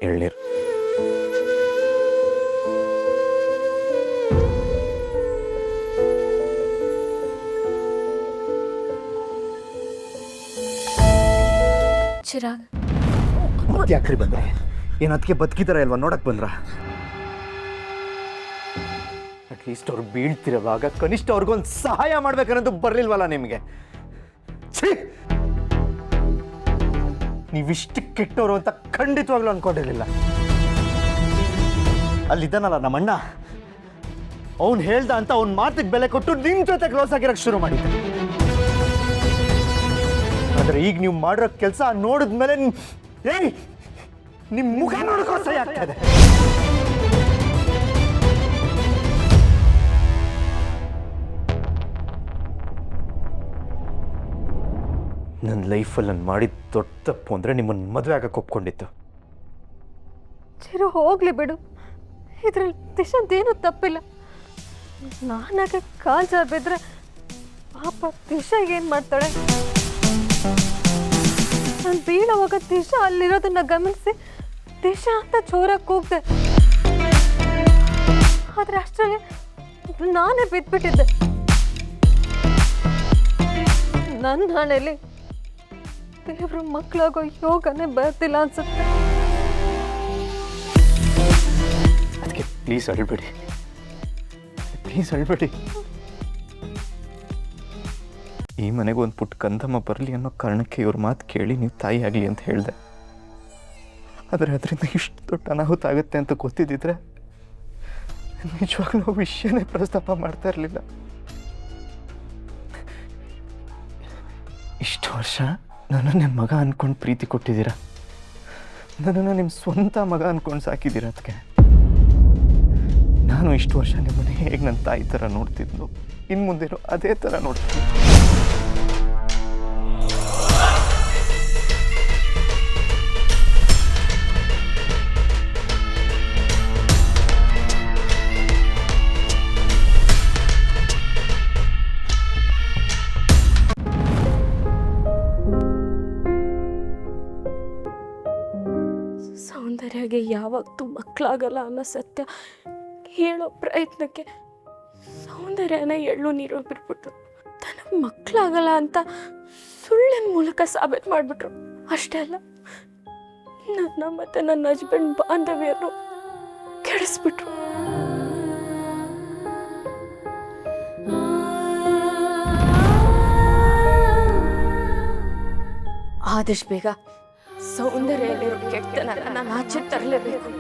ಎಳ್ನೀರು. ಚಿರಾಗ್, ಮತ್ತೆ ಯಾಕ್ರಿ ಬಂದ್ರೆ? ಏನು ಅದಕ್ಕೆ ಬದುಕಿದಾರ ಇಲ್ವಾ ನೋಡಕ್ ಬಂದ್ರ? ಅಟ್ಲೀಸ್ಟ್ ಅವ್ರು ಬೀಳ್ತಿರುವಾಗ ಕನಿಷ್ಠ ಅವ್ರಿಗೊಂದು ಸಹಾಯ ಮಾಡ್ಬೇಕನ್ನೋದು ಬರ್ಲಿಲ್ವಲ್ಲ ನಿಮಗೆ? ನೀವಿಷ್ಟು ಕೆಟ್ಟವರು ಅಂತ ಖಂಡಿತವಾಗ್ಲೂ ಅನ್ಕೊಂಡಿರ್ಲಿಲ್ಲ. ಅಲ್ಲಿದ್ದಾನಲ್ಲ ನಮ್ಮಣ್ಣ, ಅವ್ನು ಹೇಳ್ದ ಅಂತ ಅವ್ನ ಮಾತಿಗೆ ಬೆಲೆ ಕೊಟ್ಟು ನಿಮ್ ಜೊತೆ ಕ್ಲೋಸ್ ಆಗಿರಕ್ಕೆ ಶುರು ಮಾಡಿದ್ದೆ. ಆದ್ರೆ ಈಗ ನೀವು ಮಾಡಿರೋ ಕೆಲಸ ನೋಡಿದ್ಮೇಲೆ ನಿಮ್ ಮುಖ ನೋಡೋಕೆ ಸಹಿ ಆಗ್ತಾ ಇದೆ. ನನ್ನ ಲೈಫಲ್ಲಿ ನಾನು ಮಾಡಿದ ದೊಡ್ಡ ತಪ್ಪು ಅಂದರೆ ನಿಮ್ಮನ್ನು ಮದುವೆ ಆಗಕ್ಕೆ ಒಪ್ಕೊಂಡಿತ್ತು. ಚಿರು ಹೋಗ್ಲಿ ಬಿಡು, ಇದ್ರಲ್ಲಿ ದಿಶಾಂತೇನು ತಪ್ಪಿಲ್ಲ. ನಾನಾಗ ಕಾಲ್ ಜಾರ್ ಬಿದ್ರೆ ಪಾಪ ದಿಶಾ ಏನು ಮಾಡ್ತಾಳೆ? ನಾನು ಬೀಳೋವಾಗ ದಿಶಾ ಅಲ್ಲಿರೋದನ್ನ ಗಮನಿಸಿ ದಿಶಾ ಅಂತ ಜೋರಾಗಿ ಕೂಗ್ದೆ. ಆದ್ರೆ ಅಷ್ಟರಲ್ಲಿ ನಾನೇ ಬಿದ್ಬಿಟ್ಟಿದ್ದೆ. ನನ್ನ ಹಣೆಯಲ್ಲಿ ದೇವ್ರ ಮಕ್ಕಳಾಗೋ ಯೋಗನೇ ಬರ್ತಿಲ್ಲ ಅನ್ಸುತ್ತೆ. ಅದಕ್ಕೆ ಪ್ಲೀಸ್ ಅಳ್ಬೇಡಿ, ಪ್ಲೀಸ್ ಅಳ್ಬೇಡಿ. ಈ ಮನೆಗೆ ಒಂದು ಪುಟ್ಟ ಕಂದಮ್ಮ ಬರಲಿ ಅನ್ನೋ ಕಾರಣಕ್ಕೆ ಇವ್ರ ಮಾತು ಕೇಳಿ ನೀವು ತಾಯಿ ಆಗಲಿ ಅಂತ ಹೇಳಿದೆ. ಆದರೆ ಅದರಿಂದ ಇಷ್ಟು ದೊಡ್ಡ ಅನಾಹುತ ಆಗುತ್ತೆ ಅಂತ ಗೊತ್ತಿದ್ದಿದ್ರೆ ನಿಜವಾಗ್ಲೂ ವಿಷಯನೇ ಪ್ರಸ್ತಾಪ ಮಾಡ್ತಾ ಇರಲಿಲ್ಲ. ಇಷ್ಟು ವರ್ಷ ನನ್ನನ್ನು ನಿಮ್ಮ ಮಗ ಅಂದ್ಕೊಂಡು ಪ್ರೀತಿ ಕೊಟ್ಟಿದ್ದೀರಾ, ನನ್ನನ್ನು ನಿಮ್ಮ ಸ್ವಂತ ಮಗ ಅಂದ್ಕೊಂಡು ಸಾಕಿದ್ದೀರಾ. ಅದಕ್ಕೆ ನಾನು ಇಷ್ಟು ವರ್ಷ ನಿಮ್ಮನ್ನು ಹೇಗೆ ನನ್ನ ತಾಯಿ ಥರ ನೋಡ್ತಿದ್ಲು, ಇನ್ನು ಮುಂದೇನು ಅದೇ ಥರ ನೋಡ್ತೀನಿ. ಸೌಂದರ್ಯಗೆ ಯಾವತ್ತೂ ಮಕ್ಕಳಾಗಲ್ಲ ಅನ್ನೋ ಸತ್ಯ ಹೇಳೋ ಪ್ರಯತ್ನಕ್ಕೆ ಸೌಂದರ್ಯನ ಎಳ್ಳು ನೀರು ಬಿಟ್ಬಿಟ್ರು. ತನಗೆ ಮಕ್ಕಳಾಗಲ್ಲ ಅಂತ ಸುಳ್ಳಿನ ಮೂಲಕ ಸಾಬೀತು ಮಾಡಿಬಿಟ್ರು. ಅಷ್ಟೇ ಅಲ್ಲ, ನನ್ನ ಮತ್ತು ನನ್ನ ಹಸ್ಬೆಂಡ್ ಬಾಂಧವ್ಯರು ಕೆಡಿಸ್ಬಿಟ್ರು. ಆದಷ್ಟು ಬೇಗ ಸೌಂದರ್ಯದಲ್ಲಿರೋ ಕೆಟ್ಟತನ ನಾನು ಆಚೆ ತರಲೇಬೇಕು.